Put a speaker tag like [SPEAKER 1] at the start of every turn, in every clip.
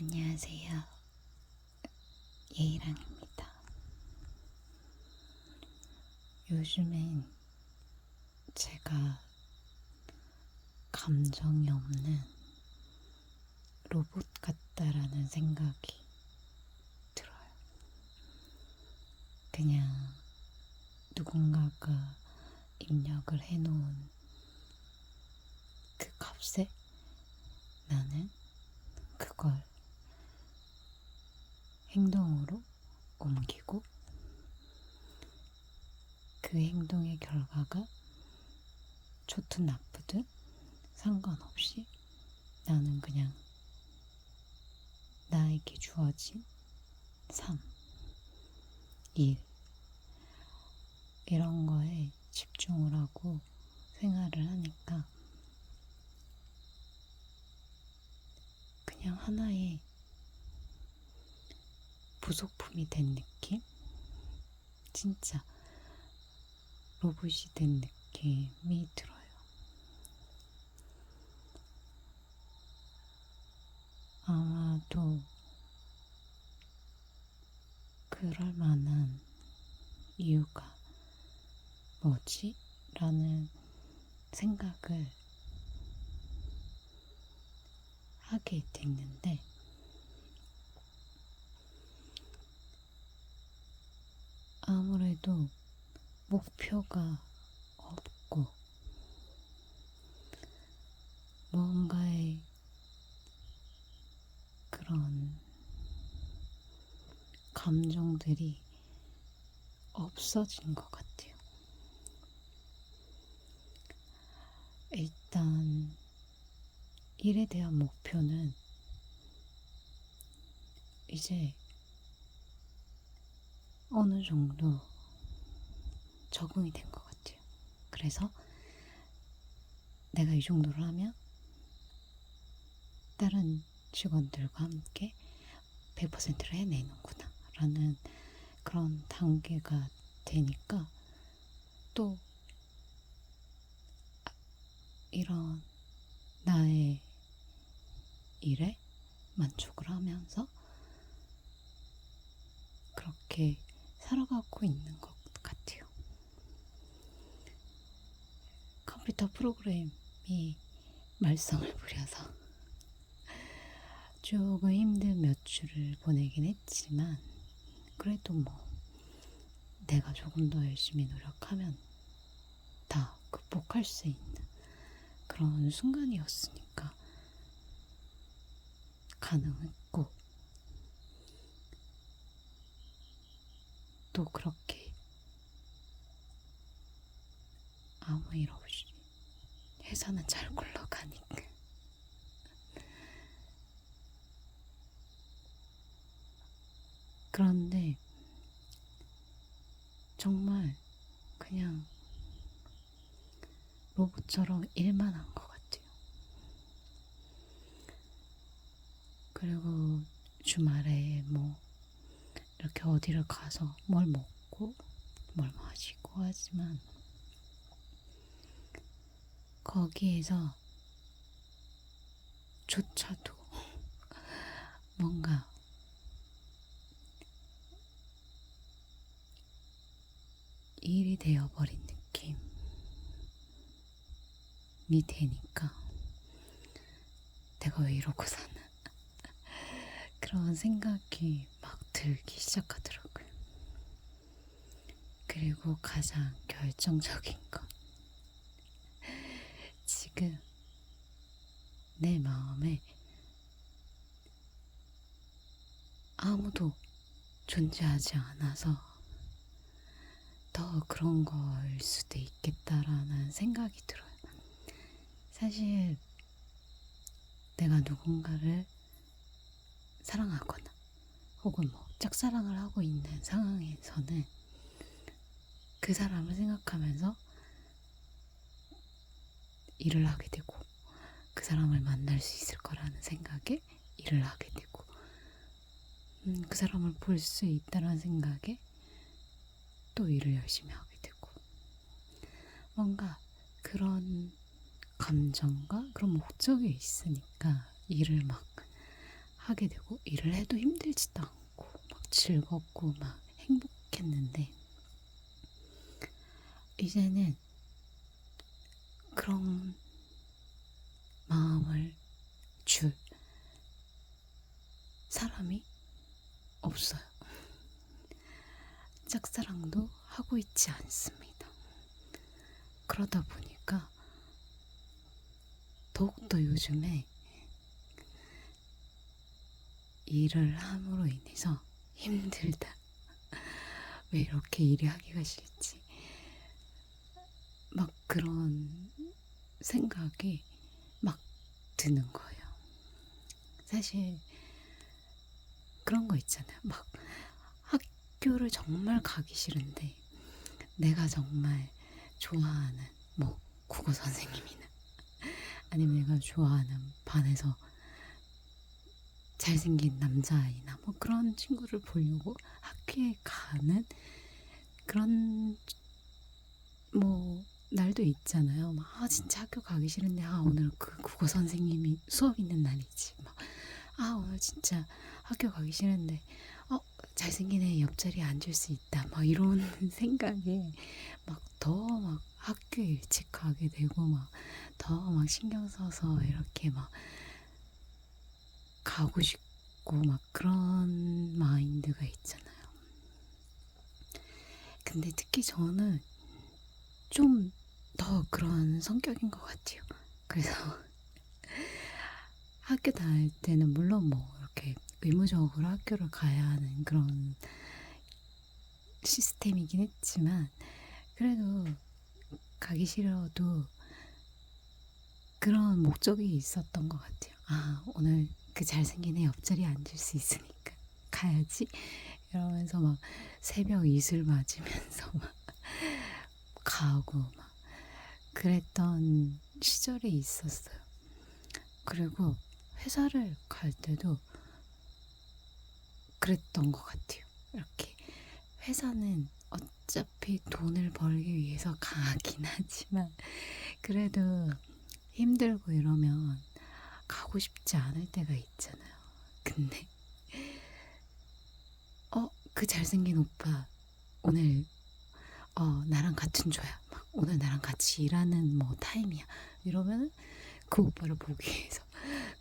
[SPEAKER 1] 안녕하세요. 예이랑입니다. 요즘엔 제가 감정이 없는 로봇 같다라는 생각이 들어요. 그냥 누군가가 입력을 해놓은 그 값에 나는 그걸 행동으로 옮기고 그 행동의 결과가 좋든 나쁘든 상관없이 나는 그냥 나에게 주어진 삶, 일, 이런 거에 집중을 하고 생활을 하니까 그냥 하나의 부속품이 된 느낌? 진짜 로봇이 된 느낌이 들어요. 아마도 그럴 만한 이유가 뭐지? 라는 생각을 하게 됐는데, 아무래도 목표가 없고 뭔가의 그런 감정들이 없어진 것 같아요. 일단 일에 대한 목표는 이제 어느 정도 적응이 된 것 같아요. 그래서 내가 이 정도를 하면 다른 직원들과 함께 100%를 해내는구나 라는 그런 단계가 되니까 또 이런 나의 일에 만족을 하면서 그렇게 살아가고 있는 것 같아요. 컴퓨터 프로그램이 말썽을 부려서 조금 힘든 몇 주를 보내긴 했지만 그래도 내가 조금 더 열심히 노력하면 다 극복할 수 있는 그런 순간이었으니까 가능했고, 또 그렇게 아무 일 없이 회사는 잘 굴러가니까. 그런데 정말 그냥 로봇처럼 일만 한 것 같아요. 그리고 주말에 이렇게 어디를 가서 뭘 먹고 뭘 마시고 하지만 거기에서 조차도 뭔가 일이 되어버린 느낌이 되니까 내가 왜 이러고 사나 그런 생각이 막 들기 시작하더라고요. 그리고 가장 결정적인 건 지금 내 마음에 아무도 존재하지 않아서 더 그런 걸 수도 있겠다라는 생각이 들어요. 사실 내가 누군가를 사랑하거나 혹은 짝사랑을 하고 있는 상황에서는 그 사람을 생각하면서 일을 하게 되고 그 사람을 만날 수 있을 거라는 생각에 일을 하게 되고 그 사람을 볼 수 있다는 생각에 또 일을 열심히 하게 되고 뭔가 그런 감정과 그런 목적이 있으니까 일을 막 하게 되고 일을 해도 힘들지도 않고 막 즐겁고 막 행복했는데 이제는 그런 마음을 줄 사람이 없어요. 짝사랑도 하고 있지 않습니다. 그러다 보니까 더욱더 요즘에 일을 함으로 인해서 힘들다. 왜 이렇게 일이 하기가 싫지? 막 그런 생각이 막 드는 거예요. 사실 그런 거 있잖아요. 막 학교를 정말 가기 싫은데 내가 정말 좋아하는 뭐 국어 선생님이나 아니면 내가 좋아하는 반에서 잘생긴 남자아이나 뭐 그런 친구를 보려고 학교에 가는 그런 뭐 날도 있잖아요. 막 진짜 학교 가기 싫은데 오늘 그 국어 선생님이 수업 있는 날이지. 막 오늘 진짜 학교 가기 싫은데 잘생긴 애 옆자리에 앉을 수 있다. 막 이런 생각에 막 더 막 학교에 일찍 가게 되고 막 더 막 신경 써서 이렇게 막 가고 싶고 막 그런 마인드가 있잖아요. 근데 특히 저는 좀 더 그런 성격인 것 같아요. 그래서 학교 다닐 때는 물론 뭐 이렇게 의무적으로 학교를 가야 하는 그런 시스템이긴 했지만 그래도 가기 싫어도 그런 목적이 있었던 것 같아요. 오늘 그 잘생긴 애 옆자리에 앉을 수 있으니까 가야지 이러면서 막 새벽 이슬 맞으면서 막 가고 막 그랬던 시절이 있었어요. 그리고 회사를 갈 때도 그랬던 것 같아요. 이렇게 회사는 어차피 돈을 벌기 위해서 가긴 하지만 그래도 힘들고 이러면 가고 싶지 않을 때가 있잖아요. 근데 그 잘생긴 오빠 오늘 나랑 같은 조야. 막 오늘 나랑 같이 일하는 뭐 타임이야. 이러면 그 오빠를 보기 위해서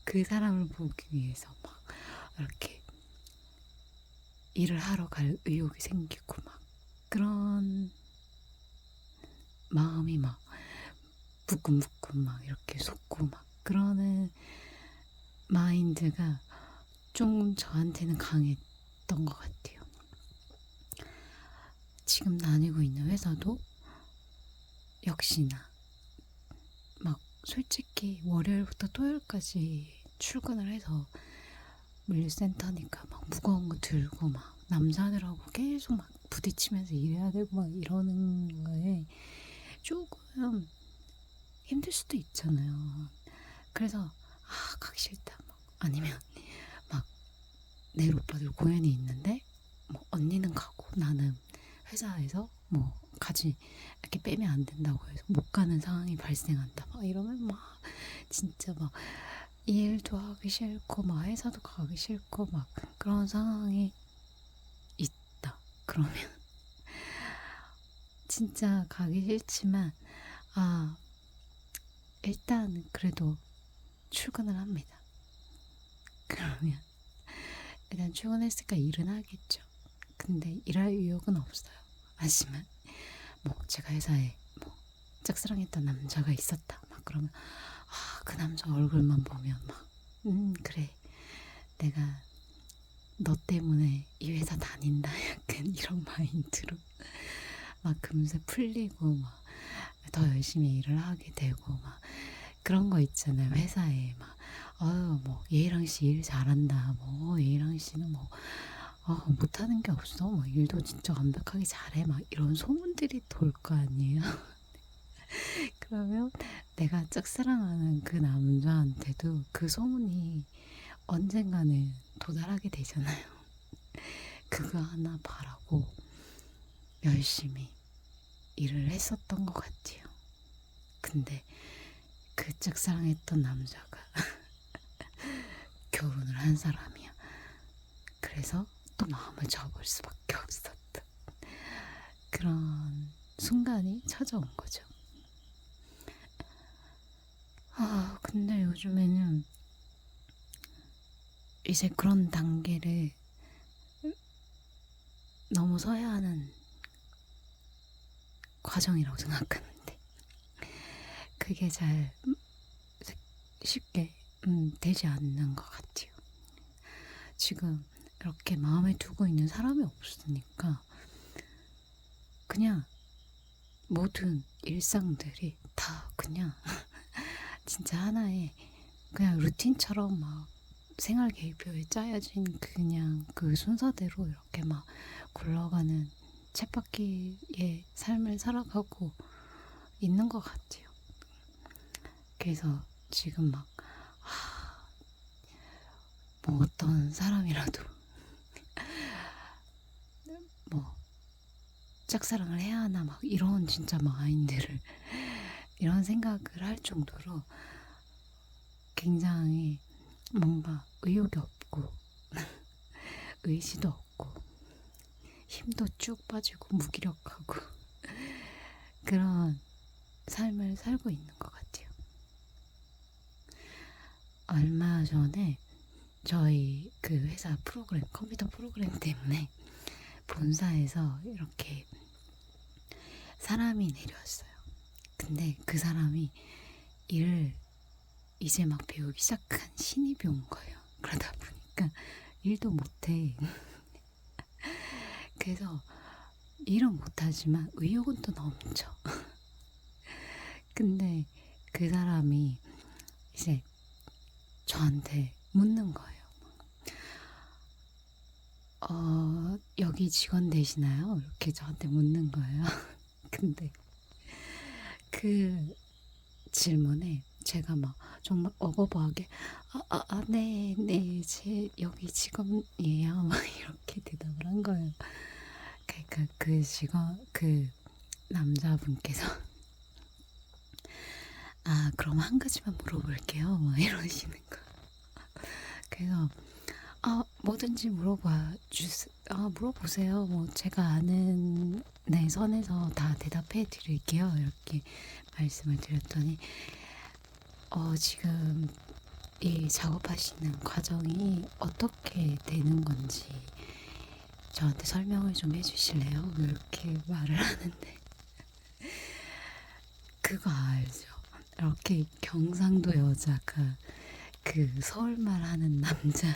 [SPEAKER 1] 그 사람을 보기 위해서 막 이렇게 일을 하러 갈 의욕이 생기고 막 그런 마음이 막 부끈부끈 막 이렇게 솟고 막 그러는 마인드가 좀 저한테는 강했던 것 같아요. 지금 다니고 있는 회사도 역시나 막 솔직히 월요일부터 토요일까지 출근을 해서 물류센터니까 막 무거운 거 들고 막 남자들하고 계속 막 부딪히면서 일해야 되고 막 이러는 거에 조금 힘들 수도 있잖아요. 그래서 가기 싫다. 막 아니면 막 내일 오빠들 공연이 있는데 뭐 언니는 가고 나는 회사에서 뭐 가지 이렇게 빼면 안 된다고 해서 못 가는 상황이 발생한다. 막 이러면 막 진짜 막 일도 하기 싫고 막 회사도 가기 싫고 막 그런 상황이 있다. 그러면 진짜 가기 싫지만 일단 그래도 출근을 합니다. 그러면 일단 출근했으니까 일은 하겠죠. 근데 일할 의욕은 없어요. 하지만 뭐 제가 회사에 뭐 짝사랑했던 남자가 있었다. 막 그러면 그 남자 얼굴만 보면 막 그래 내가 너 때문에 이 회사 다닌다. 약간 이런 마인드로 막 금세 풀리고 막 더 열심히 일을 하게 되고 막 그런 거 있잖아요. 회사에 막 뭐 예랑 씨 일 잘한다. 뭐 예랑 씨는 뭐 못하는 게 없어. 뭐 일도 진짜 완벽하게 잘해. 막 이런 소문들이 돌 거 아니에요. 그러면 내가 짝사랑하는 그 남자한테도 그 소문이 언젠가는 도달하게 되잖아요. 그거 하나 바라고 열심히 일을 했었던 것 같아요. 근데 그 짝사랑했던 남자가 결혼을 한 사람이에요. 그래서 또 마음을 접을 수밖에 없었던 그런 순간이 찾아온 거죠. 근데 요즘에는 이제 그런 단계를 넘어서야 하는 과정이라고 생각하는데 그게 잘 쉽게 되지 않는 것 같아요. 지금 이렇게 마음에 두고 있는 사람이 없으니까 그냥 모든 일상들이 다 그냥 진짜 하나의 그냥 루틴처럼 막 생활 계획표에 짜여진 그냥 그 순서대로 이렇게 막 굴러가는 쳇바퀴의 삶을 살아가고 있는 것 같아요. 그래서 지금 막 뭐 어떤 사람이라도 뭐 짝사랑을 해야 하나 막 이런 진짜 마인드를 이런 생각을 할 정도로 굉장히 뭔가 의욕이 없고 의지도 없고 힘도 쭉 빠지고 무기력하고 그런 삶을 살고 있는 것 같아요. 얼마 전에 저희 그 회사 프로그램, 컴퓨터 프로그램 때문에 본사에서 이렇게 사람이 내려왔어요. 근데 그 사람이 일을 이제 막 배우기 시작한 신입이 온 거예요. 그러다 보니까 일도 못해. 그래서 일은 못하지만 의욕은 또 넘쳐. 근데 그 사람이 이제 저한테 묻는 거예요. 여기 직원 되시나요? 이렇게 저한테 묻는 거예요. 근데 그 질문에 제가 막 정말 어버버하게 네, 제 여기 직원이에요. 막 이렇게 대답을 한 거예요. 그러니까 그 직원, 그 남자분께서 그럼 한 가지만 물어볼게요. 막 이러시는 거. 그래서 뭐든지 물어보세요. 뭐 제가 아는 네 선에서 다 대답해 드릴게요. 이렇게 말씀을 드렸더니 지금 이 작업하시는 과정이 어떻게 되는 건지 저한테 설명을 좀 해주실래요? 이렇게 말을 하는데 그거 알죠? 이렇게 경상도 여자가 그 서울말 하는 남자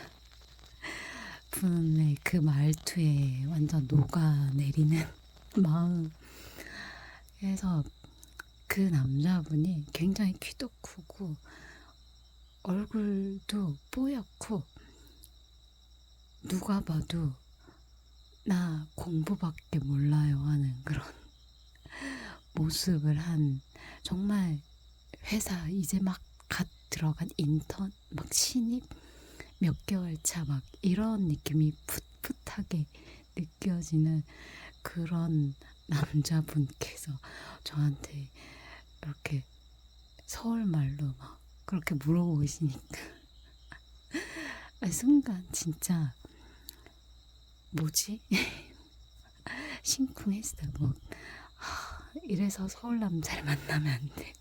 [SPEAKER 1] 분의 그 말투에 완전 녹아내리는 마음. 그래서 그 남자분이 굉장히 키도 크고 얼굴도 뽀얗고 누가 봐도 나 공부밖에 몰라요 하는 그런 모습을 한 정말 회사 이제 막 갓 들어간 인턴 막 신입 몇 개월 차 막 이런 느낌이 풋풋하게 느껴지는 그런 남자분께서 저한테 이렇게 서울말로 막 그렇게 물어보시니까 순간 진짜 뭐지? 심쿵했어요. 뭐 이래서 서울 남자를 만나면 안 돼.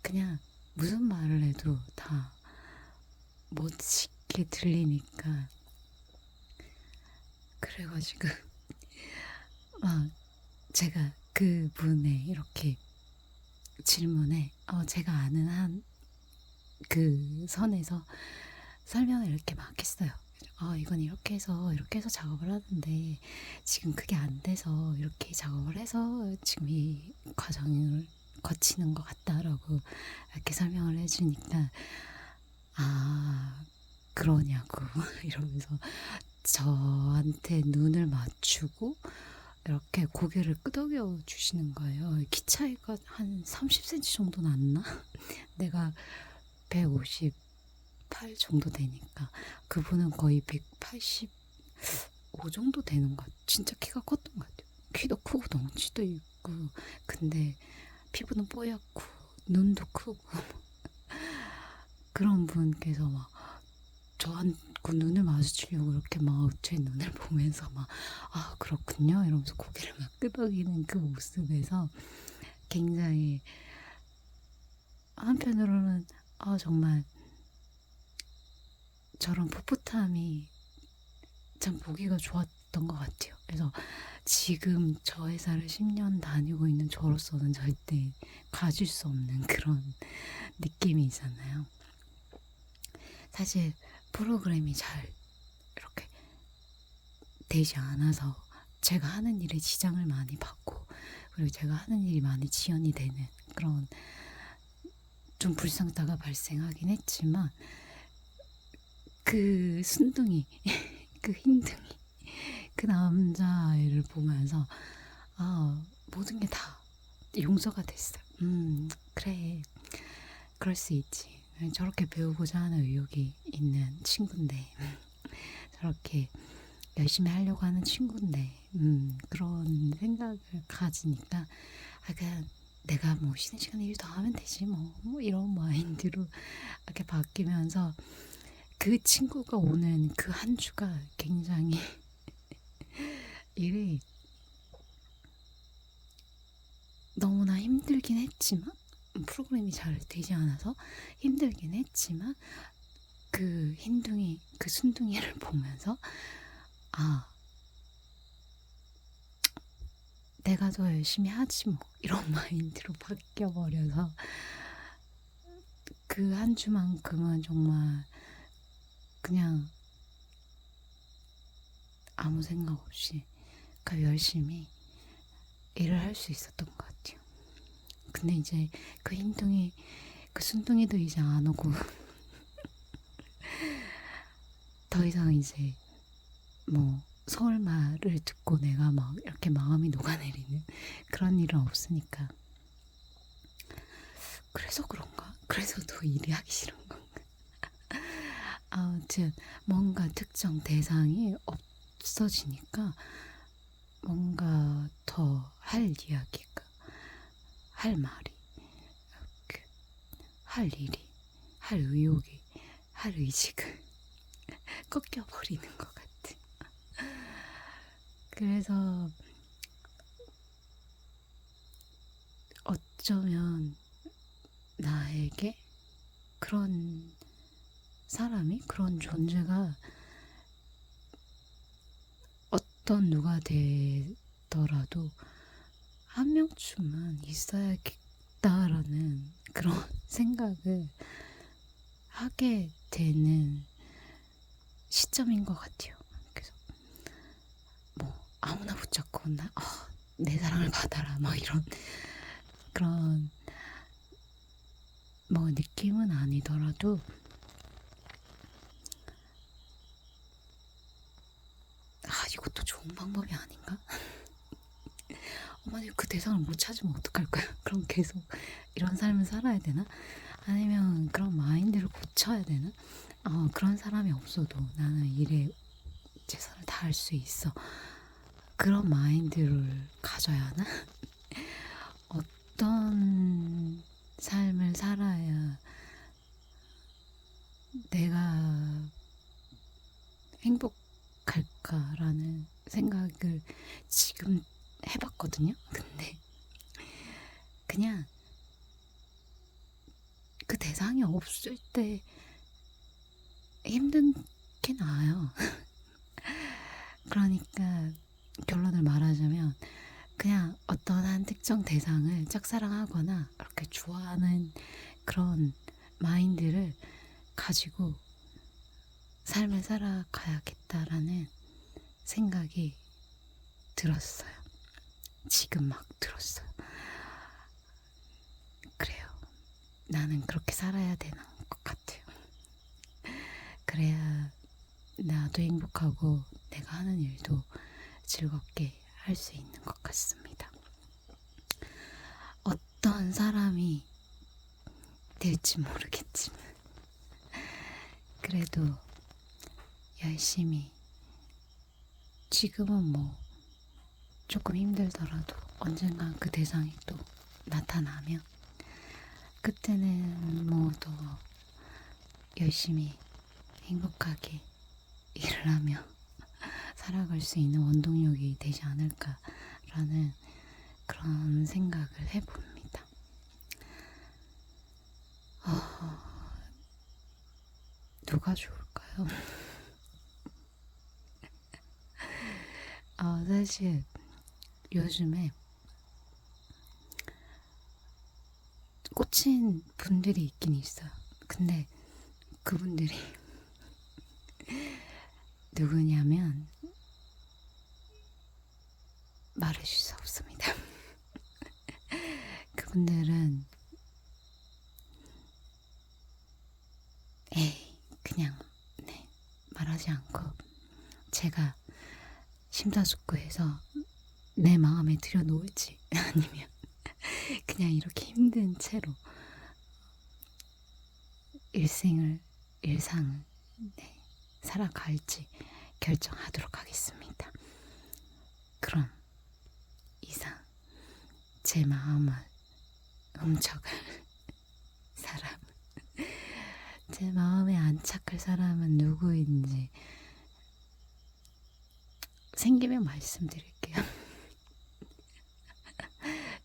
[SPEAKER 1] 그냥 무슨 말을 해도 다 멋있게 들리니까 그래가지고 막 제가 그분의 이렇게 질문에 제가 아는 한 그 선에서 설명을 이렇게 막 했어요. 이건 이렇게 해서 작업을 하는데 지금 그게 안 돼서 이렇게 작업을 해서 지금 이 과정을 거치는 것 같다라고 이렇게 설명을 해주니까 그러냐고 이러면서 저한테 눈을 맞추고 이렇게 고개를 끄덕여 주시는 거예요. 키 차이가 한 30cm 정도 났나? 내가 158 정도 되니까 그분은 거의 185 정도 되는 것 같아요. 진짜 키가 컸던 것 같아요. 키도 크고 덩치도 있고 근데 피부는 뽀얗고 눈도 크고 그런 분께서 막 저하고 눈을 마주치려고 이렇게 막 제 눈을 보면서 막 아 그렇군요 이러면서 고개를 막 끄덕이는 그 모습에서 굉장히 한편으로는 아 정말 저런 풋풋함이 참 보기가 좋았던 것 같아요. 그래서 지금 저 회사를 10년 다니고 있는 저로서는 절대 가질 수 없는 그런 느낌이 있잖아요. 사실 프로그램이 잘 이렇게 되지 않아서 제가 하는 일에 지장을 많이 받고 그리고 제가 하는 일이 많이 지연이 되는 그런 좀 불상사가 발생하긴 했지만 그 순둥이 그 흰둥이 그 남자애를 보면서 아 모든 게 다 용서가 됐어요. 그래 그럴 수 있지. 저렇게 배우고자 하는 의욕이 있는 친구인데 저렇게 열심히 하려고 하는 친구인데 그런 생각을 가지니까 아 그냥 내가 뭐 쉬는 시간에 일 더 하면 되지 뭐 이런 마인드로 이렇게 바뀌면서 그 친구가 오는 그 한 주가 굉장히 일이 너무나 힘들긴 했지만 프로그램이 잘 되지 않아서 힘들긴 했지만 그 흰둥이 그 순둥이를 보면서 아 내가 더 열심히 하지 뭐 이런 마인드로 바뀌어버려서 그 한 주만큼은 정말 그냥 아무 생각 없이 그 열심히 일을 할 수 있었던 것 같아요. 근데 이제 그 흰둥이 그 순둥이도 이제 안 오고 더 이상 이제 뭐 서울 말을 듣고 내가 막 이렇게 마음이 녹아내리는 그런 일은 없으니까 그래서 그런가? 그래서 더 일이 하기 싫은 건가? 아무튼 뭔가 특정 대상이 없어지니까 뭔가 더 할 이야기가 할 말이 할 일이 할 의욕이 할 의지가 꺾여버리는 것 같아. 그래서 어쩌면 나에게 그런 사람이 그런 존재가 어떤 누가 되더라도 한 명쯤은 있어야겠다라는 그런 생각을 하게 되는 시점인 것 같아요. 그래서 뭐 아무나 붙잡고 내 사랑을 받아라 막 이런 그런 뭐 느낌은 아니더라도 이것도 좋은 방법이 아닌가? 만약 그 대상을 못 찾으면 어떡할 거야? 그럼 계속 이런 삶을 살아야 되나? 아니면 그런 마인드를 고쳐야 되나? 그런 사람이 없어도 나는 일에 최선을 다할 수 있어. 그런 마인드를 가져야 하나? 어떤 삶을 살아야 내가 행복할까라는 생각을 지금 해봤거든요. 근데 그냥 그 대상이 없을 때 힘든 게 나아요. 그러니까 결론을 말하자면 그냥 어떤 한 특정 대상을 짝사랑하거나 이렇게 좋아하는 그런 마인드를 가지고 삶을 살아가야겠다라는 생각이 들었어요. 지금 막 들었어요. 그래요. 나는 그렇게 살아야 되는 것 같아요. 그래야 나도 행복하고 내가 하는 일도 즐겁게 할 수 있는 것 같습니다. 어떤 사람이 될지 모르겠지만 그래도 열심히 지금은 뭐 조금 힘들더라도 언젠간 그 대상이 또 나타나면 그때는 뭐 더 열심히 행복하게 일을 하며 살아갈 수 있는 원동력이 되지 않을까라는 그런 생각을 해봅니다. 누가 좋을까요? 사실 요즘에 꽂힌 분들이 있긴 있어요. 근데 그분들이 누구냐면 말해줄 수 없습니다. 그분들은 그냥 말하지 않고 제가 심사숙고해서 내 마음에 들여놓을지 아니면 그냥 이렇게 힘든 채로 일상을 살아갈지 결정하도록 하겠습니다. 그럼 이상 제 마음을 훔쳐갈 사람, 제 마음에 안착할 사람은 누구인지 생기면 말씀드릴게요.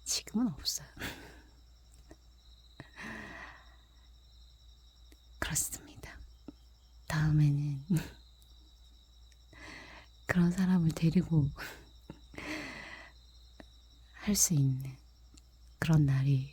[SPEAKER 1] 지금은 없어요. 그렇습니다. 다음에는 그런 사람을 데리고 할 수 있는 그런 날이